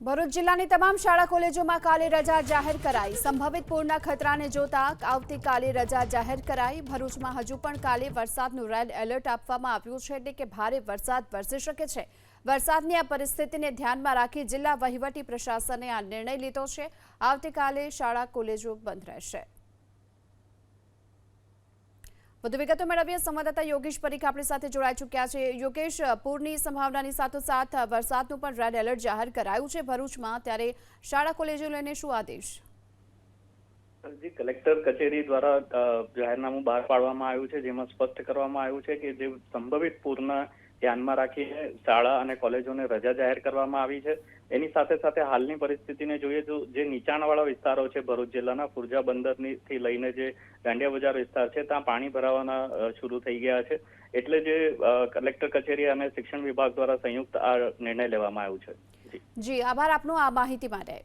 ભરૂચ જિલ્લાની તમામ શાળા કોલેજોમાં કાલે રજા જાહેર કરાઈ। સંભવિત પૂરના ખતરાને જોતા આવતીકાલે રજા જાહેર કરાઈ। ભરૂચમાં હજુ પણ કાલે વરસાદનું રેડ એલર્ટ આપવામાં આવ્યું છે, એટલે કે ભારે વરસાદ વરસી શકે છે। વરસાદની આ પરિસ્થિતિને ધ્યાનમાં રાખી જિલ્લા વહીવટી પ્રશાસને આ નિર્ણય લીધો છે। આવતીકાલે શાળા કોલેજો બંધ રહેશે। વધુ વિગતો મેળવીએ સંવાદદાતા યોગેશ પરીખ આપણી સાથે જોડાઈ ચૂક્યા છે। યોગેશ, પૂરની સંભાવનાની સાથોસાથ વરસાદનું પણ રેડ એલર્ટ જાહેર કરાયું છે ભરૂચમાં, ત્યારે શાળા કોલેજો લઈને શું આદેશ? જી, કલેક્ટર કચેરી દ્વારા જાહેરનામું બહાર પાડવામાં આવ્યું છે, જેમાં સ્પષ્ટ કરવામાં આવ્યું છે કે જે સંભવિત પૂરના ધ્યાનમાં રાખીને શાળા અને કોલેજોને રજા જાહેર કરવામાં આવી છે। એની સાથે સાથે હાલની પરિસ્થિતિને જોઈએ તો જે નીચાણવાળા વિસ્તારો છે ભરૂચ જિલ્લાના ફુરજા બંદરથી લઈને જે દાંડિયા બજાર વિસ્તાર છે ત્યાં પાણી ભરાવાના શરૂ થઈ ગયા છે, એટલે જે કલેક્ટર કચેરી અને શિક્ષણ વિભાગ દ્વારા સંયુક્ત આ નિર્ણય લેવામાં આવ્યો છે। જી, આભાર આપનો આ માહિતી માટે।